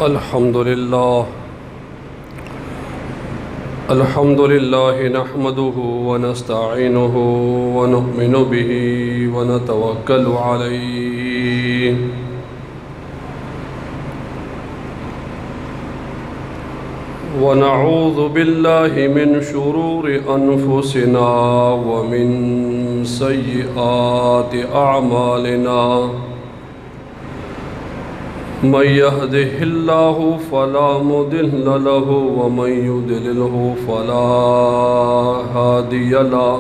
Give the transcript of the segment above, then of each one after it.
الحمد لله نحمده ونستعينه ونؤمن به ونتوكل عليه ونعوذ بالله من شرور أنفسنا ومن سيئات أعمالنا من يهده الله فلا مضل له ومن يضلله فلا هادي له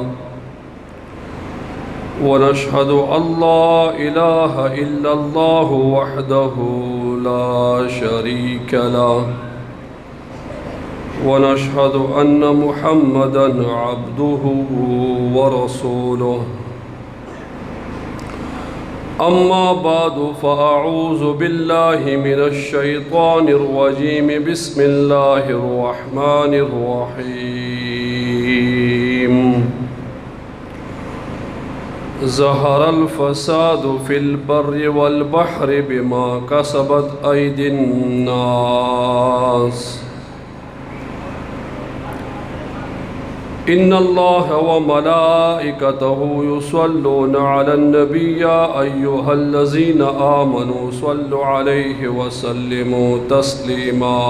ونشهد أن لا إله إلا الله وحده لا شريك له ونشهد أن محمدًا عبده ورسوله أما بعد فأعوذ بالله من الشيطان الرجيم بسم الله الرحمن الرحيم ظهر الفساد في البر والبحر بما كسبت أيدي الناس إن الله وملائكته يصلون على النبي يا أيها الذين آمنوا صلوا عليه وسلموا تسليما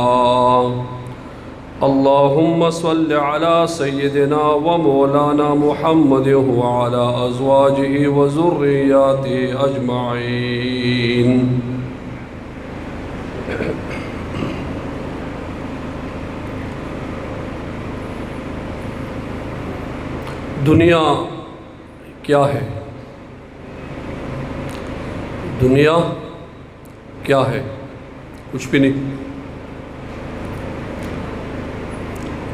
اللهم صل على سيدنا ومولانا محمد وعلى أزواجه وذرياته أجمعين دنیا کیا ہے؟ دنیا کیا ہے؟ کچھ بھی نہیں۔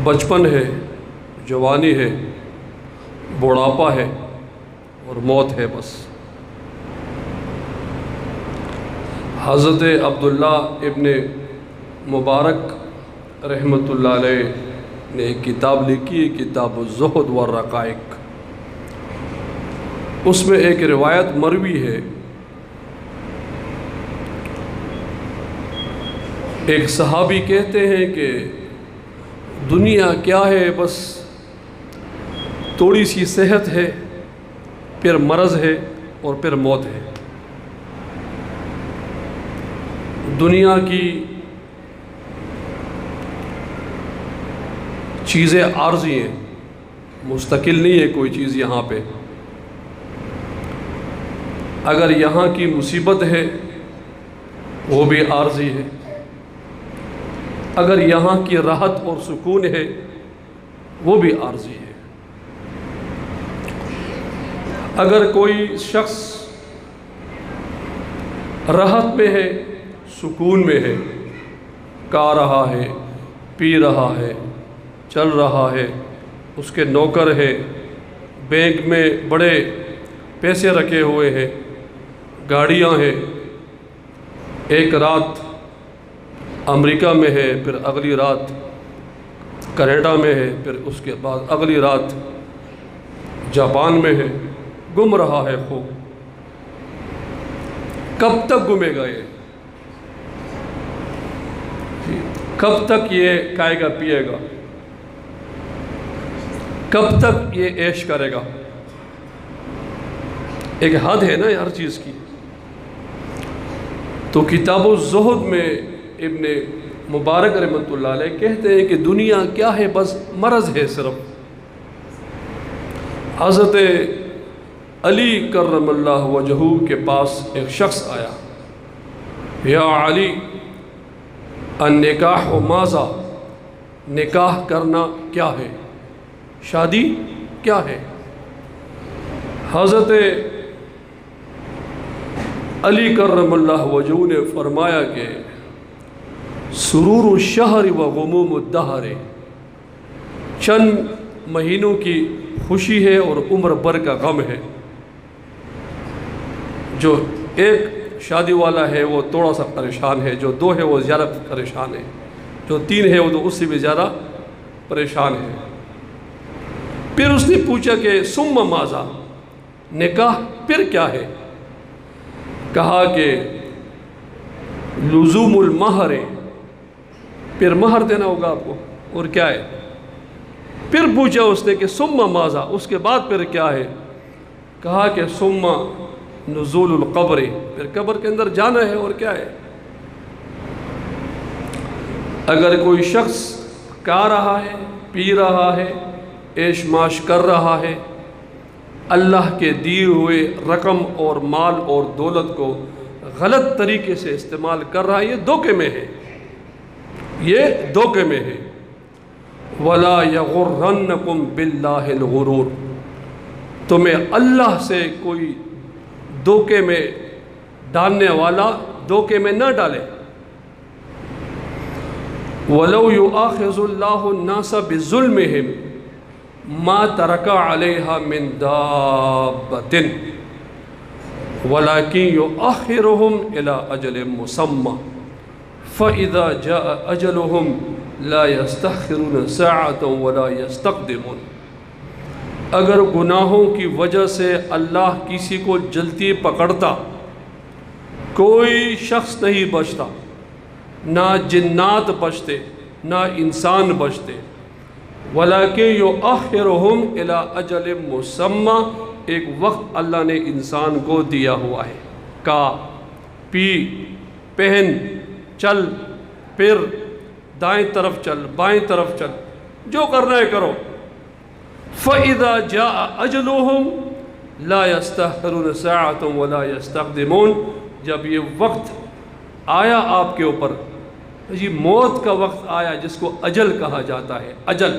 بچپن ہے، جوانی ہے، بڑھاپا ہے اور موت ہے بس۔ حضرت عبداللہ ابن مبارک رحمۃ اللہ علیہ نے ایک کتاب لکھی ہے، کتاب الزہد والرقائق۔ اس میں ایک روایت مروی ہے، ایک صحابی کہتے ہیں کہ دنیا کیا ہے؟ بس تھوڑی سی صحت ہے، پھر مرض ہے اور پھر موت ہے۔ دنیا کی چیزیں عارضی ہیں، مستقل نہیں ہے کوئی چیز یہاں پہ۔ اگر یہاں کی مصیبت ہے وہ بھی عارضی ہے، اگر یہاں کی راحت اور سکون ہے وہ بھی عارضی ہے۔ اگر کوئی شخص راحت میں ہے، سکون میں ہے، کھا رہا ہے، پی رہا ہے، چل رہا ہے، اس کے نوکر ہے، بینک میں بڑے پیسے رکھے ہوئے ہیں، گاڑیاں ہیں، ایک رات امریکہ میں ہے، پھر اگلی رات کینیڈا میں ہے، پھر اس کے بعد اگلی رات جاپان میں ہے، گم رہا ہے خوب۔ کب تک گھومے گا یہ؟ کب تک یہ کھائے گا پیے گا؟ کب تک یہ عیش کرے گا؟ ایک حد ہے نا ہر چیز کی۔ تو کتاب الزہد میں ابن مبارک رحمۃ اللہ علیہ کہتے ہیں کہ دنیا کیا ہے؟ بس مرض ہے صرف۔ حضرت علی کرم اللہ وجہہ کے پاس ایک شخص آیا، یا علی النکاح ماذا؟ نکاح کرنا کیا ہے؟ شادی کیا ہے؟ حضرت علی کرم اللہ وجہہ نے فرمایا کہ سرور الشہر و غموم الدہر، چند مہینوں کی خوشی ہے اور عمر بھر کا غم ہے۔ جو ایک شادی والا ہے وہ تھوڑا سا پریشان ہے، جو دو ہے وہ زیادہ پریشان ہے، جو تین ہے وہ تو اس سے بھی زیادہ پریشان ہے۔ پھر اس نے پوچھا کہ ثم ماذا؟ نکاح پھر کیا ہے؟ کہا کہ لزوم المہر پھر مہر دینا ہوگا آپ کو، اور کیا ہے؟ پھر پوچھا اس نے کہ ثم ماذا، اس کے بعد پھر کیا ہے؟ کہا کہ ثم نزول القبر، پھر قبر کے اندر جانا ہے، اور کیا ہے؟ اگر کوئی شخص کھا رہا ہے، پی رہا ہے، عیش معاش کر رہا ہے، اللہ کے دیے ہوئے رقم اور مال اور دولت کو غلط طریقے سے استعمال کر رہا ہے، یہ دھوکے میں ہے، یہ دھوکے میں ہے۔ وَلَا يَغُرَّنَّكُمْ بِاللَّهِ الْغُرُورُ، تمہیں اللہ سے کوئی دھوکے میں ڈالنے والا دھوکے میں نہ ڈالے۔ وَلَوْ يُؤَاخِذُ اللَّهُ النَّاسَ بِظُلْمِهِمْ مَا تَرَكَ عَلَيْهَا مِن دَابَّةٍ وَلَكِنْ يُؤَخِّرُهُمْ إِلَىٰ أَجَلٍ مُّسَمًّى فَإِذَا جَاءَ أَجَلُهُمْ لَا يَسْتَأْخِرُونَ سَاعَةً وَلَا يَسْتَقْدِمُونَ، اگر گناہوں کی وجہ سے اللہ کسی کو جلدی پکڑتا، کوئی شخص نہیں بچتا، نہ جنات بچتے نہ انسان بچتے۔ وَلَكِنْ يُؤَخِّرُهُمْ إِلَىٰ أَجَلٍ مُّسَمًّى، ایک وقت اللہ نے انسان کو دیا ہوا ہے، کھا پی پہن چل پھر دائیں طرف چل بائیں طرف چل، جو کرنا ہے کرو۔ فَإِذَا جَاءَ أَجَلُهُمْ لَا يَسْتَأْخِرُونَ سَاعَةً وَلَا يَسْتَقْدِمُونَ، جب یہ وقت آیا آپ کے اوپر، جی موت کا وقت آیا جس کو اجل کہا جاتا ہے، اجل،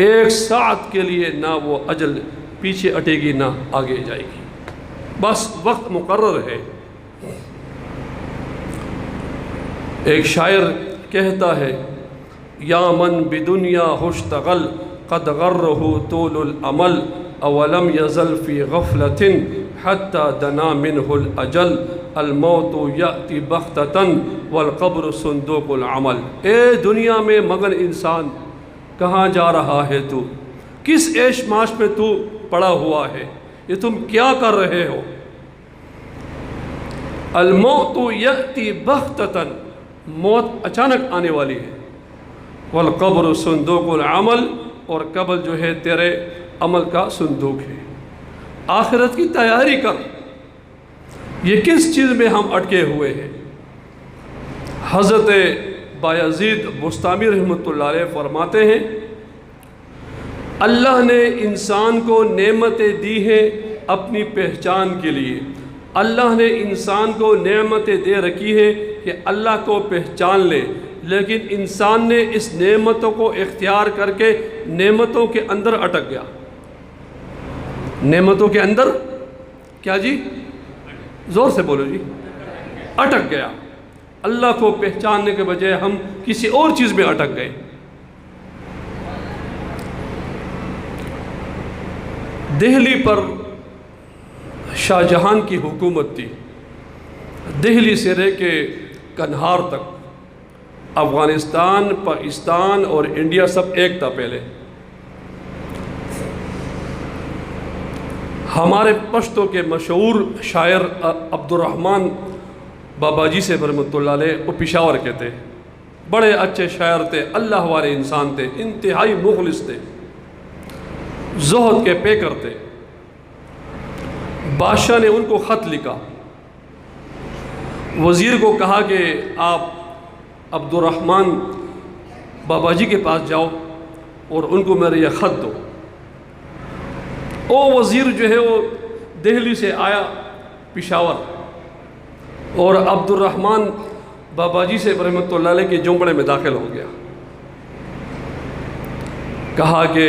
ایک ساعت کے لیے نہ وہ اجل پیچھے ہٹے گی نہ آگے جائے گی، بس وقت مقرر ہے۔ ایک شاعر کہتا ہے یا من بدنیا اشتغل قد غرہ طول الامل اولم یزل فی غفلۃ حتی دنا منہ الاجل الموت یأتی بغتۃ والقبر صندوق العمل۔ اے دنیا میں مگن انسان، کہاں جا رہا ہے تو؟ کس عیش معاش میں تو پڑا ہوا ہے؟ یہ تم کیا کر رہے ہو؟ الموت یأتی بغتۃ، موت اچانک آنے والی ہے، والقبر صندوق العمل، اور قبر جو ہے تیرے عمل کا صندوق ہے۔ آخرت کی تیاری کر۔ یہ کس چیز میں ہم اٹکے ہوئے ہیں؟ حضرت بایزید بستامی رحمۃ اللہ علیہ فرماتے ہیں اللہ نے انسان کو نعمتیں دی ہیں اپنی پہچان کے لیے، اللہ نے انسان کو نعمتیں دے رکھی ہے کہ اللہ کو پہچان لے، لیکن انسان نے اس نعمتوں کو اختیار کر کے نعمتوں کے اندر اٹک گیا۔ نعمتوں کے اندر کیا جی؟ زور سے بولو جی۔ اٹک گیا۔ اللہ کو پہچاننے کے بجائے ہم کسی اور چیز میں اٹک گئے۔ دہلی پر شاہ جہان کی حکومت تھی، دہلی سے رہ کے کنہار تک، افغانستان پاکستان اور انڈیا سب ایک تھا پہلے۔ ہمارے پشتوں کے مشہور شاعر عبدالرحمن باباجی سے رحمۃ اللہ علیہ، وہ پشاور کے تھے، بڑے اچھے شاعر تھے، اللہ والے انسان تھے، انتہائی مخلص تھے، زہد کے پیکر تھے۔ بادشاہ نے ان کو خط لکھا، وزیر کو کہا کہ آپ عبدالرحمن باباجی کے پاس جاؤ اور ان کو میرے یہ خط دو۔ وہ وزیر جو ہے وہ دہلی سے آیا پشاور، اور عبدالرحمن باباجی سے رحمۃ اللہ علیہ کے جھونپڑے میں داخل ہو گیا۔ کہا کہ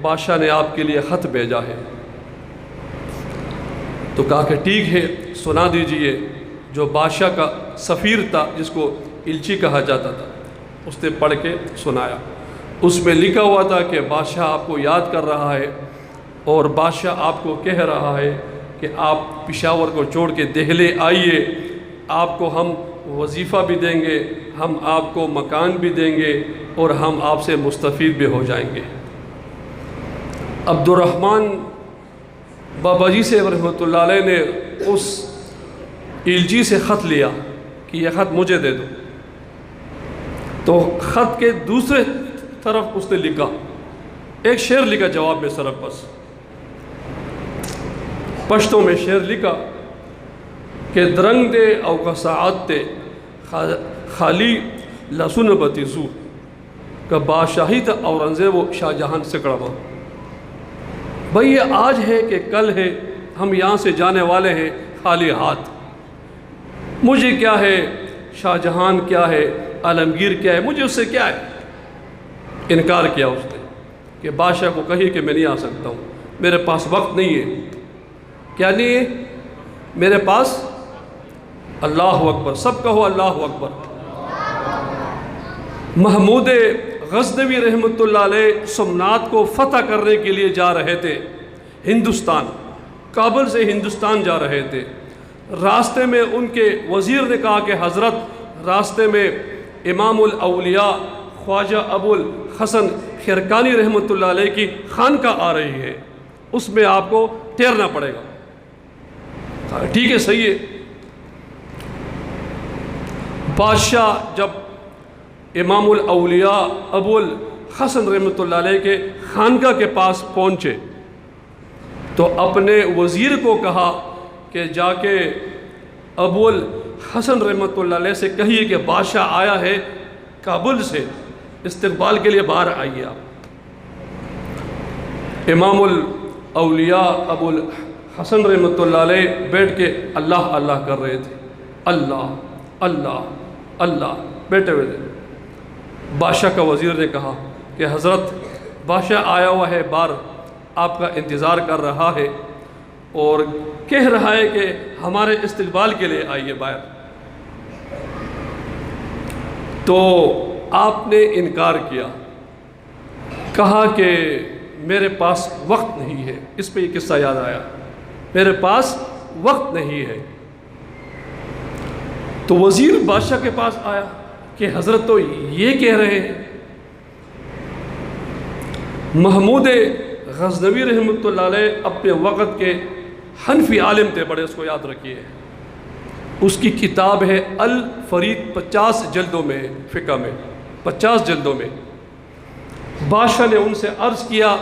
بادشاہ نے آپ کے لیے خط بھیجا ہے۔ تو کہا کہ ٹھیک ہے سنا دیجئے۔ جو بادشاہ کا سفیر تھا جس کو الچی کہا جاتا تھا، اس نے پڑھ کے سنایا۔ اس میں لکھا ہوا تھا کہ بادشاہ آپ کو یاد کر رہا ہے، اور بادشاہ آپ کو کہہ رہا ہے کہ آپ پشاور کو چھوڑ کے دہلی آئیے، آپ کو ہم وظیفہ بھی دیں گے، ہم آپ کو مکان بھی دیں گے، اور ہم آپ سے مستفید بھی ہو جائیں گے۔ عبدالرحمن باباجی سے رحمۃ اللہ علیہ نے اس الجی سے خط لیا کہ یہ خط مجھے دے دو۔ تو خط کے دوسرے طرف اس نے لکھا، ایک شعر لکھا جواب میں صرف بس پشتوں میں شعر لکھا کہ درنگ دے او کا ساعت تے خالی لسن بتیزو کا بادشاہی تھا اورنگزیب و شاہ جہان سے کڑوا۔ بھئی یہ آج ہے کہ کل ہے، ہم یہاں سے جانے والے ہیں خالی ہاتھ۔ مجھے کیا ہے شاہ جہان کیا ہے، عالمگیر کیا ہے، مجھے اس سے کیا ہے۔ انکار کیا اس نے کہ بادشاہ کو کہیے کہ میں نہیں آ سکتا ہوں، میرے پاس وقت نہیں ہے۔ کیا نہیں ہے؟ میرے پاس، اللہ اکبر، سب کہو اللہ اکبر۔ محمود غزنوی رحمۃ اللہ علیہ سومناتھ کو فتح کرنے کے لیے جا رہے تھے ہندوستان، کابل سے ہندوستان جا رہے تھے۔ راستے میں ان کے وزیر نے کہا کہ حضرت راستے میں امام الاولیاء خواجہ ابو الحسن خرقانی رحمۃ اللہ علیہ کی خانقاہ آ رہی ہے، اس میں آپ کو ٹھہرنا پڑے گا۔ ٹھیک ہے، صحیح ہے۔ بادشاہ جب امام الاولیاء ابو الحسن رحمۃ اللہ علیہ کے خانقاہ کے پاس پہنچے تو اپنے وزیر کو کہا کہ جا کے ابو الحسن رحمۃ اللہ علیہ سے کہیے کہ بادشاہ آیا ہے کابل سے، استقبال کے لیے باہر آئیے آپ۔ امام الاولیاء ابو الحسن رحمۃ اللہ علیہ بیٹھ کے اللہ اللہ کر رہے تھے، اللہ اللہ اللہ بیٹھے ہوئے تھے۔ بادشاہ کا وزیر نے کہا کہ حضرت بادشاہ آیا ہوا ہے باہر، آپ کا انتظار کر رہا ہے اور کہہ رہا ہے کہ ہمارے استقبال کے لیے آئیے باہر۔ تو آپ نے انکار کیا، کہا کہ میرے پاس وقت نہیں ہے۔ اس پہ یہ قصہ یاد آیا، میرے پاس وقت نہیں ہے۔ تو وزیر بادشاہ کے پاس آیا کہ حضرت تو یہ کہہ رہے ہیں۔ محمود غزنوی رحمۃ اللہ علیہ اپنے وقت کے حنفی عالم تھے بڑے، اس کو یاد رکھیے۔ اس کی کتاب ہے الفرید، 50 جلدوں میں ہے، فقہ میں 50 جلدوں میں۔ بادشاہ نے ان سے عرض کیا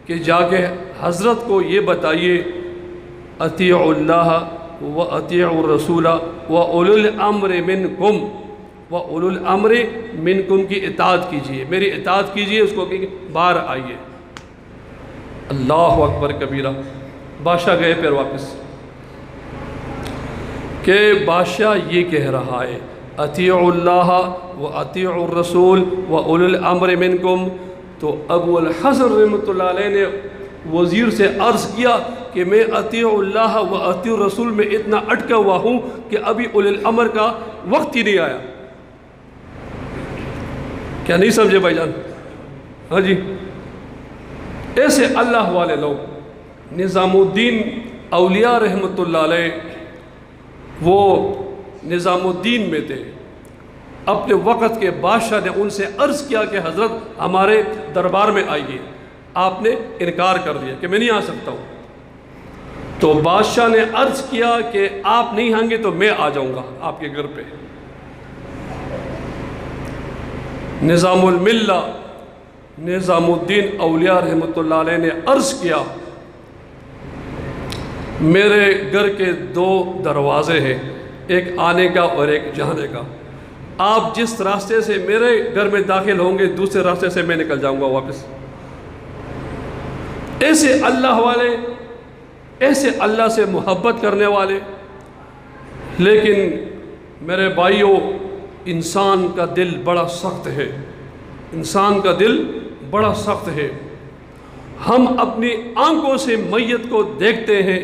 کہ جا کے حضرت کو یہ بتائیے اطیعوا اللہ و اطیعوا الرسول و اولو الامر منکم، و اولو الامر منکم کی اطاعت کیجئے، میری اطاعت کیجئے۔ اس کو کہ باہر آئیے۔ اللہ اکبر کبیرہ۔ بادشاہ گئے پھر واپس کہ بادشاہ یہ کہہ رہا ہے اطیعوا اللہ و اطیعوا الرسول و اولو الامر منکم۔ تو ابو الحسن رحمۃ اللہ علیہ نے وزیر سے عرض کیا کہ میں اطیعوا اللہ و اطیعوا الرسول میں اتنا اٹکا ہوا ہوں کہ ابھی اولو الامر کا وقت ہی نہیں آیا۔ کیا نہیں سمجھے بھائی جان؟ ہاں جی، ایسے اللہ والے لوگ۔ نظام الدین اولیاء رحمۃ اللہ علیہ وہ نظام الدین میں تھے، اپنے وقت کے بادشاہ نے ان سے عرض کیا کہ حضرت ہمارے دربار میں آئیے، آپ نے انکار کر دیا کہ میں نہیں آ سکتا ہوں۔ تو بادشاہ نے عرض کیا کہ آپ نہیں آئیں گے تو میں آ جاؤں گا آپ کے گھر پہ۔ نظام الملہ نظام الدین اولیاء رحمۃ اللہ علیہ نے عرض کیا میرے گھر کے 2 دروازے ہیں، ایک آنے کا اور ایک جانے کا۔ آپ جس راستے سے میرے گھر میں داخل ہوں گے دوسرے راستے سے میں نکل جاؤں گا واپس۔ ایسے اللہ والے، ایسے اللہ سے محبت کرنے والے۔ لیکن میرے بھائیوں، انسان کا دل بڑا سخت ہے، انسان کا دل بڑا سخت ہے۔ ہم اپنی آنکھوں سے میت کو دیکھتے ہیں،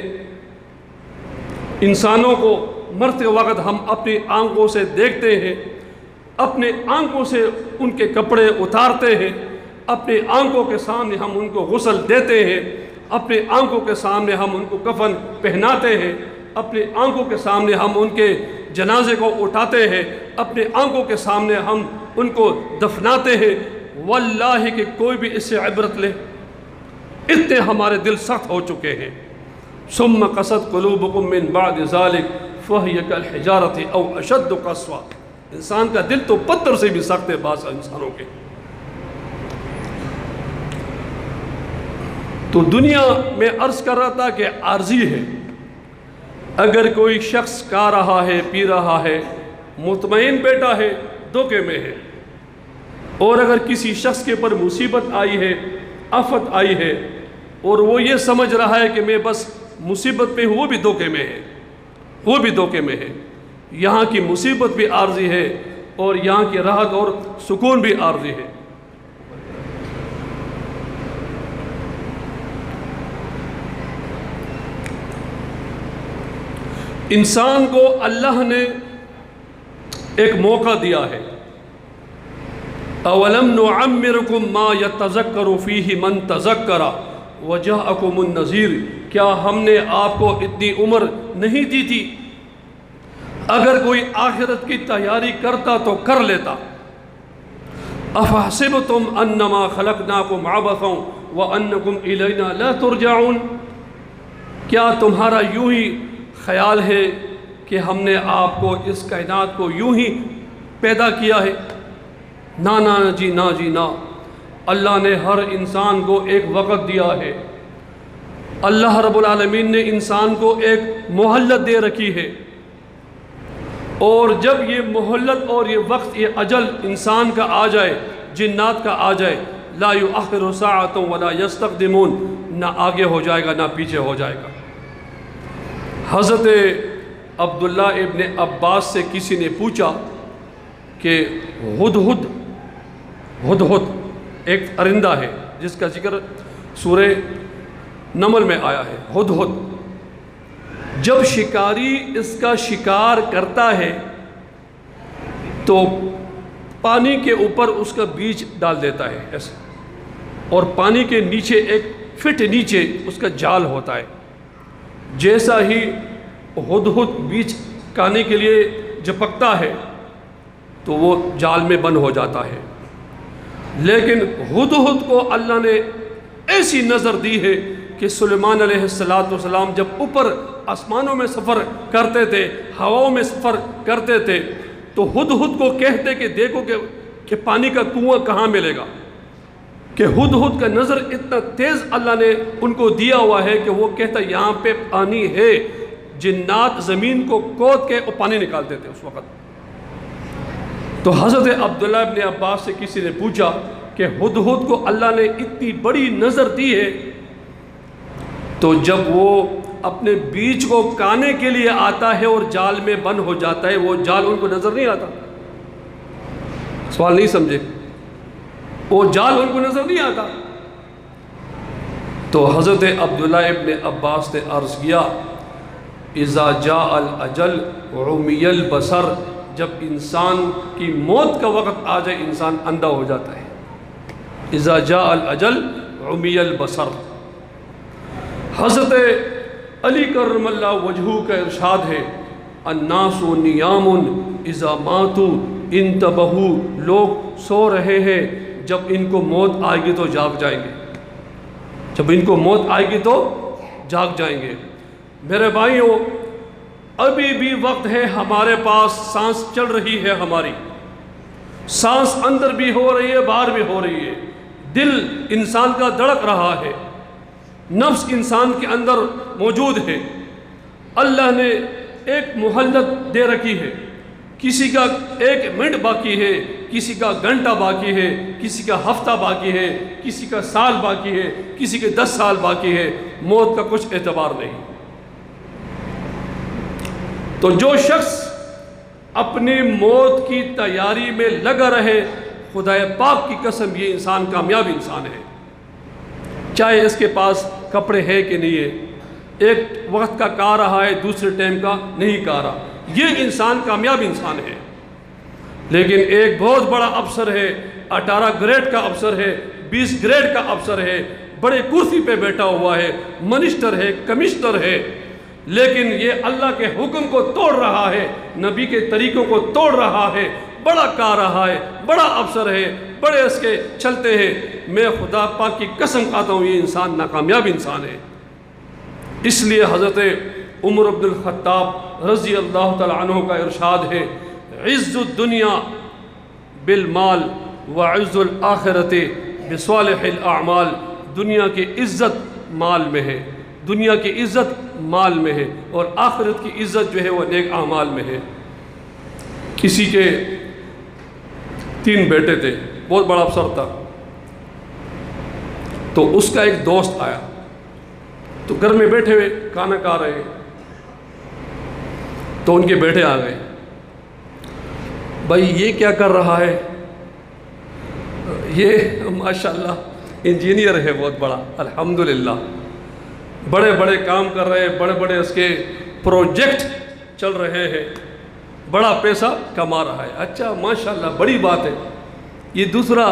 انسانوں کو مرتے وقت ہم اپنی آنکھوں سے دیکھتے ہیں، اپنے آنکھوں سے ان کے کپڑے اتارتے ہیں، اپنی آنکھوں کے سامنے ہم ان کو غسل دیتے ہیں، اپنی آنکھوں کے سامنے ہم ان کو کفن پہناتے ہیں، اپنی آنکھوں کے سامنے ہم ان کے جنازے کو اٹھاتے ہیں، اپنے آنکھوں کے سامنے ہم ان کو دفناتے ہیں۔ واللہ کہ کوئی بھی اس سے عبرت لے، اتنے ہمارے دل سخت ہو چکے ہیں۔ ثم قست قلوبکم من بعد ذلک فہی کالحجارۃ او اشد قسوہ۔ انسان کا دل تو پتھر سے بھی سخت ہے بعض انسانوں کے. تو دنیا میں عرض کر رہا تھا کہ عارضی ہے. اگر کوئی شخص کھا رہا ہے، پی رہا ہے، مطمئن بیٹا ہے، دھوکے میں ہے. اور اگر کسی شخص کے پر مصیبت آئی ہے، آفت آئی ہے، اور وہ یہ سمجھ رہا ہے کہ میں بس مصیبت پہ ہوں، وہ بھی دھوکے میں ہے، وہ بھی دھوکے میں ہے. یہاں کی مصیبت بھی عارضی ہے اور یہاں کی راحت اور سکون بھی عارضی ہے. انسان کو اللہ نے ایک موقع دیا ہے. اولم نعمرکم ما یتذکر فیہ من تذکر وجاءکم النذیر. کیا ہم نے آپ کو اتنی عمر نہیں دی تھی؟ اگر کوئی آخرت کی تیاری کرتا تو کر لیتا. افحسبتم انما خلقناکم عبثا وانکم الینا لا ترجعون. کیا تمہارا یوں ہی خیال ہے کہ ہم نے آپ کو اس کائنات کو یوں ہی پیدا کیا ہے؟ نا نا جی نا جی نا. اللہ نے ہر انسان کو ایک وقت دیا ہے. اللہ رب العالمین نے انسان کو ایک مہلت دے رکھی ہے، اور جب یہ مہلت اور یہ وقت، یہ اجل انسان کا آ جائے، جنات کا آ جائے، لا یؤخر ساعۃ ولا یستقدمون، نہ آگے ہو جائے گا نہ پیچھے ہو جائے گا. حضرت عبداللہ ابن عباس سے کسی نے پوچھا کہ ہدہد ایک پرندہ ہے جس کا ذکر سورہ نمل میں آیا ہے. ہدہد جب شکاری اس کا شکار کرتا ہے تو پانی کے اوپر اس کا بیج ڈال دیتا ہے ایسے، اور پانی کے نیچے ایک فٹ نیچے اس کا جال ہوتا ہے. جیسا ہی ہدہد بیج کھانے کے لیے جھپکتا ہے تو وہ جال میں بند ہو جاتا ہے. لیکن ہدہد کو اللہ نے ایسی نظر دی ہے کہ سلیمان علیہ السلام جب اوپر آسمانوں میں سفر کرتے تھے، ہواؤں میں سفر کرتے تھے، تو ہدہد کو کہتے کہ دیکھو کہ پانی کا کنواں کہاں ملے گا. کہ ہدہد کا نظر اتنا تیز اللہ نے ان کو دیا ہوا ہے کہ وہ کہتا یہاں پہ پانی ہے. جنات زمین کو کھود کے پانی نکالتے تھے اس وقت. تو حضرت عبداللہ ابن عباس سے کسی نے پوچھا کہ ہدہد کو اللہ نے اتنی بڑی نظر دی ہے، تو جب وہ اپنے بیج کو کھانے کے لیے آتا ہے اور جال میں بند ہو جاتا ہے، وہ جال ان کو نظر نہیں آتا؟ سوال نہیں سمجھے؟ وہ جال ان کو نظر نہیں آتا. تو حضرت عبداللہ ابن عباس نے عرض کیا اذا جاء الاجل عمی البصر. جب انسان کی موت کا وقت آ جائے انسان اندھا ہو جاتا ہے. اذا جاء الاجل عمی البصر. حضرت علی کرم اللہ وجہہ کا ارشاد ہے الناس نیام اذا ماتوا انتبہوا. لوگ سو رہے ہیں، جب ان کو موت آئے گی تو جاگ جائیں گے. جب ان کو موت آئے گی تو جاگ جائیں گے. میرے بھائیوں، ابھی بھی وقت ہے ہمارے پاس. سانس چل رہی ہے ہماری، سانس اندر بھی ہو رہی ہے باہر بھی ہو رہی ہے. دل انسان کا دھڑک رہا ہے، نفس انسان کے اندر موجود ہے. اللہ نے ایک مہلت دے رکھی ہے. کسی کا 1 منٹ باقی ہے، کسی کا گھنٹہ باقی ہے، کسی کا ہفتہ باقی ہے، کسی کا سال باقی ہے، کسی کے 10 سال باقی ہے. موت کا کچھ اعتبار نہیں. تو جو شخص اپنی موت کی تیاری میں لگا رہے، خدا پاک کی قسم یہ انسان کامیاب انسان ہے. چاہے اس کے پاس کپڑے ہے کہ نہیں ہے، ایک وقت کا کھا رہا ہے دوسرے ٹائم کا نہیں کھا رہا، یہ انسان کامیاب انسان ہے. لیکن ایک بہت بڑا افسر ہے، 18 گریڈ کا افسر ہے، 20 گریڈ کا افسر ہے، بڑے کرسی پہ بیٹھا ہوا ہے، منسٹر ہے، کمشنر ہے، لیکن یہ اللہ کے حکم کو توڑ رہا ہے، نبی کے طریقوں کو توڑ رہا ہے، بڑا کھا رہا ہے، بڑا افسر ہے، بڑے اس کے چلتے ہیں. میں خدا پاک کی قسم کھاتا ہوں یہ انسان ناکامیاب انسان ہے. اس لیے حضرت عمر بن الخطاب رضی اللہ تعالیٰ عنہ کا ارشاد ہے عز الدنیا بالمال وعز الآخرت بصالح الاعمال، دنیا کی عزت مال میں ہے، دنیا کی عزت مال میں ہے، اور آخرت کی عزت جو ہے وہ نیک اعمال میں ہے۔ کسی کے 3 بیٹے تھے، بہت بڑا افسر تھا، تو اس کا ایک دوست آیا، تو گھر میں بیٹھے ہوئے کھانا کھا رہے ہیں، تو ان کے بیٹے آ گئے، بھائی یہ کیا کر رہا ہے؟ یہ ماشاءاللہ انجینئر ہے بہت بڑا، الحمدللہ بڑے بڑے کام کر رہے ہیں، بڑے بڑے اس کے پروجیکٹ چل رہے ہیں، بڑا پیسہ کما رہا ہے، اچھا ماشاءاللہ بڑی بات ہے۔ یہ دوسرا،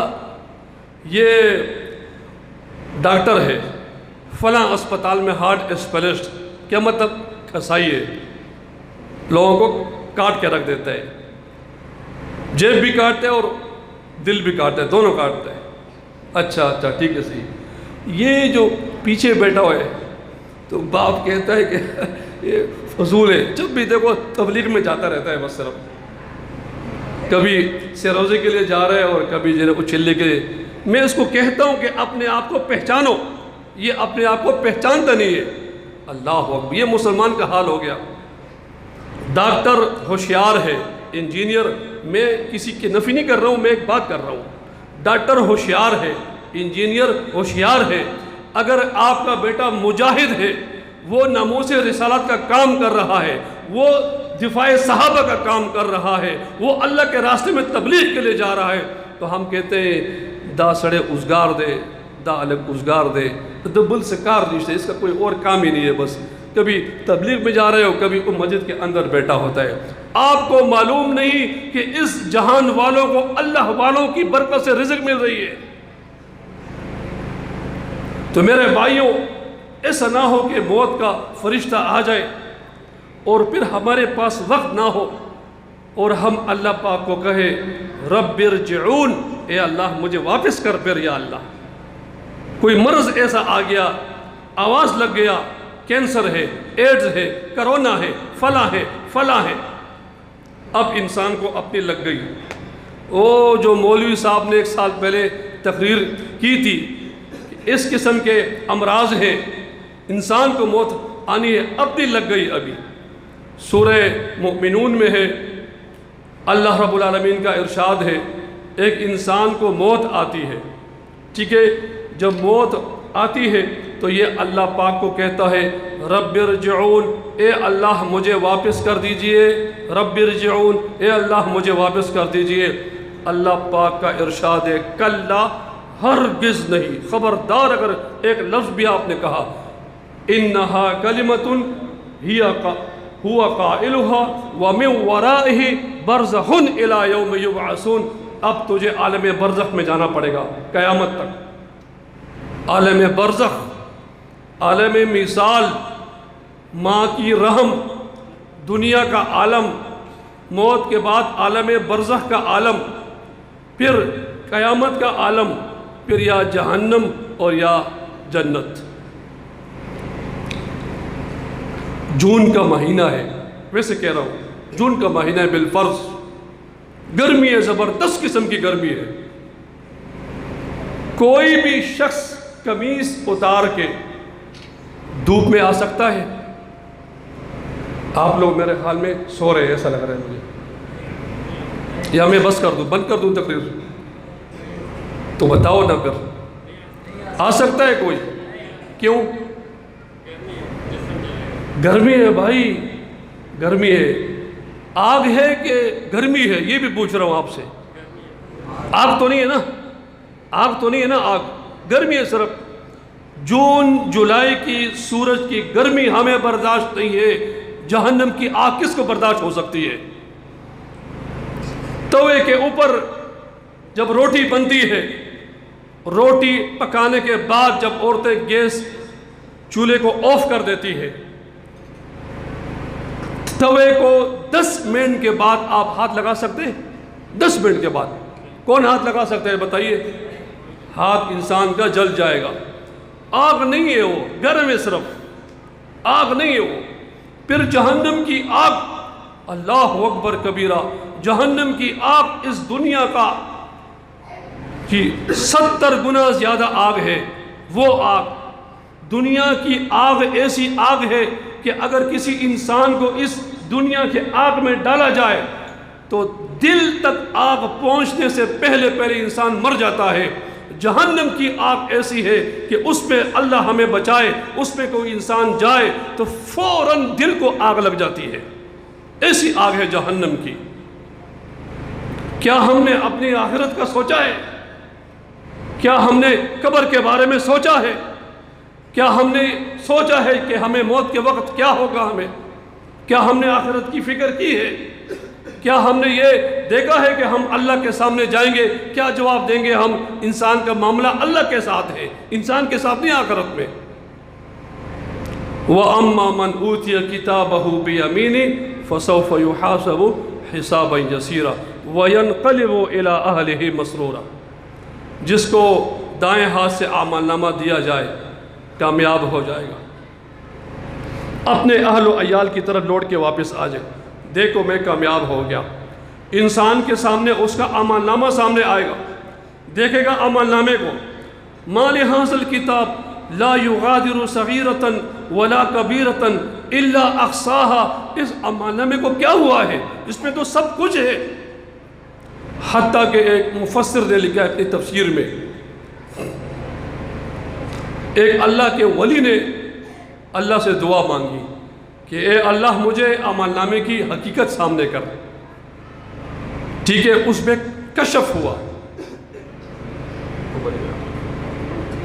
یہ ڈاکٹر ہے فلاں اسپتال میں، ہارٹ اسپیشلسٹ، کیا مطلب؟ کسائی ہے، لوگوں کو کاٹ کے رکھ دیتا ہے، جیب بھی کاٹتے ہیں اور دل بھی کاٹتے ہیں، دونوں کاٹتے ہیں۔ اچھا اچھا ٹھیک ہے صحیح۔ یہ جو پیچھے بیٹھا ہوا ہے، تو باپ کہتا ہے کہ یہ فضول ہے، جب بھی دیکھو تبلیغ میں جاتا رہتا ہے، بس صرف کبھی سیروزے کے لیے جا رہے ہیں اور کبھی جو ہے اچھلنے کے لیے۔ میں اس کو کہتا ہوں کہ اپنے آپ کو پہچانو، یہ اپنے آپ کو پہچانتا نہیں ہے۔ اللہ اکبر، یہ مسلمان کا حال ہو گیا۔ ڈاکٹر ہوشیار ہے، انجینئر، میں کسی کی نفی نہیں کر رہا ہوں، میں ایک بات کر رہا ہوں، ڈاکٹر ہوشیار ہے، انجینئر ہوشیار ہے، اگر آپ کا بیٹا مجاہد ہے، وہ ناموس رسالت کا کام کر رہا ہے، وہ دفاع صحابہ کا کام کر رہا ہے، وہ اللہ کے راستے میں تبلیغ کے لیے جا رہا ہے، تو ہم کہتے ہیں دا سڑے ازگار دے، دا الگ ازگار دے، دا بل سے کار نہیں ہے، اس کا کوئی اور کام ہی نہیں ہے، بس کبھی تبلیغ میں جا رہے ہو، کبھی مسجد کے اندر بیٹھا ہوتا ہے۔ آپ کو معلوم نہیں کہ اس جہان والوں کو اللہ والوں کی برکت سے رزق مل رہی ہے۔ تو میرے بھائیوں، ایسا نہ ہو کہ موت کا فرشتہ آ جائے اور پھر ہمارے پاس وقت نہ ہو اور ہم اللہ پاک کو کہے رب ارجعون، اے اللہ مجھے واپس کر پھر، یا اللہ کوئی مرض ایسا آ گیا، آواز لگ گیا، کینسر ہے، ایڈز ہے، کرونا ہے، فلاں ہے، فلاں ہے، اب انسان کو اپنی لگ گئی۔ وہ جو مولوی صاحب نے 1 سال پہلے تقریر کی تھی کہ اس قسم کے امراض ہیں، انسان کو موت آنی ہے، اپنی لگ گئی۔ ابھی سورہ مومنون میں ہے، اللہ رب العالمین کا ارشاد ہے، ایک انسان کو موت آتی ہے، ٹھیک ہے، جب موت آتی ہے تو یہ اللہ پاک کو کہتا ہے رب ارجعون، اے اللہ مجھے واپس کر دیجئے، رب ارجعون، اے اللہ مجھے واپس کر دیجئے۔ اللہ پاک کا ارشاد ہے کلا، ہرگز نہیں، خبردار اگر ایک لفظ بھی آپ نے کہا، انہا کلمۃ ہی ہوا قائلها ومن ورائہ برزخ الی یوم یبعثون، اب تجھے عالم برزخ میں جانا پڑے گا قیامت تک۔ عالم برزخ، عالم مثال، ماں کی رحم، دنیا کا عالم، موت کے بعد عالم برزخ کا عالم، پھر قیامت کا عالم، پھر یا جہنم اور یا جنت۔ جون کا مہینہ ہے، ویسے کہہ رہا ہوں جون کا مہینہ ہے، بالفرض گرمی ہے، زبردست قسم کی گرمی ہے، کوئی بھی شخص قمیص اتار کے دھوپ میں آ سکتا ہے؟ آپ لوگ میرے خیال میں سو رہے ہیں، ایسا لگ رہا ہے مجھے، یا میں بس کر دوں، بند کر دوں تقریر؟ تو بتاؤ نا، پھر آ سکتا ہے کوئی؟ کیوں؟ گرمی ہے بھائی، گرمی ہے۔ آگ ہے کہ گرمی ہے، یہ بھی پوچھ رہا ہوں آپ سے۔ آگ تو نہیں ہے نا، آگ تو نہیں ہے نا، آگ گرمی ہے صرف۔ جون جولائی کی سورج کی گرمی ہمیں برداشت نہیں ہے، جہنم کی آگ کس کو برداشت ہو سکتی ہے؟ توے کے اوپر جب روٹی بنتی ہے، روٹی پکانے کے بعد جب عورتیں گیس چولہے کو آف کر دیتی ہے، توے کو 10 منٹ کے بعد آپ ہاتھ لگا سکتے ہیں؟ 10 منٹ کے بعد کون ہاتھ لگا سکتے ہیں بتائیے؟ ہاتھ انسان کا جل جائے گا۔ آگ نہیں ہے وہ، گرم ہے صرف، آگ نہیں ہے وہ۔ پھر جہنم کی آگ، اللہ اکبر کبیرہ، جہنم کی آگ اس دنیا کا 70 گنا زیادہ آگ ہے. وہ آگ، دنیا کی آگ ایسی آگ ہے کہ اگر کسی انسان کو اس دنیا کے آگ میں ڈالا جائے تو دل تک آگ پہنچنے سے پہلے انسان مر جاتا ہے. جہنم کی آگ ایسی ہے کہ اس پہ اللہ ہمیں بچائے، اس پہ کوئی انسان جائے تو فوراً دل کو آگ لگ جاتی ہے. ایسی آگ ہے جہنم کی. کیا ہم نے اپنی آخرت کا سوچا ہے؟ کیا ہم نے قبر کے بارے میں سوچا ہے؟ کیا ہم نے سوچا ہے کہ ہمیں موت کے وقت کیا ہوگا؟ کیا ہم نے آخرت کی فکر کی ہے؟ کیا ہم نے یہ دیکھا ہے کہ ہم اللہ کے سامنے جائیں گے، کیا جواب دیں گے ہم؟ انسان کا معاملہ اللہ کے ساتھ ہے، انسان کے ساتھ نہیں آخرت میں. وَأَمَّا مَنْ أُوتِيَ كِتَابَهُ بِيَمِينِهِ فَسَوْفَ يُحَاسَبُ حِسَابًا يَسِيرًا وَيَنْقَلِبُ إِلَىٰ أَهْلِهِ مَسْرُورًا. جس کو دائیں ہاتھ سے اعمال نامہ دیا جائے کامیاب ہو جائے گا، اپنے اہل و عیال کی طرف لوٹ کے واپس آ جائے. دیکھو میں کامیاب ہو گیا. انسان کے سامنے اس کا اعمال نامہ سامنے آئے گا، دیکھے گا اعمال نامے کو. مَا لِهَٰذَا الْكِتَابِ لَا يُغَادِرُ صَغِيرَةً وَلَا كَبِيرَةً إِلَّا أَحْصَاهَا. اس اعمال نامے کو کیا ہوا ہے؟ اس میں تو سب کچھ ہے. حتیٰ کہ ایک مفسر نے لکھا اپنی تفسیر میں، ایک اللہ کے ولی نے اللہ سے دعا مانگی کہ اے اللہ مجھے اعمال نامے کی حقیقت سامنے کر. ٹھیک ہے، اس پہ کشف ہوا،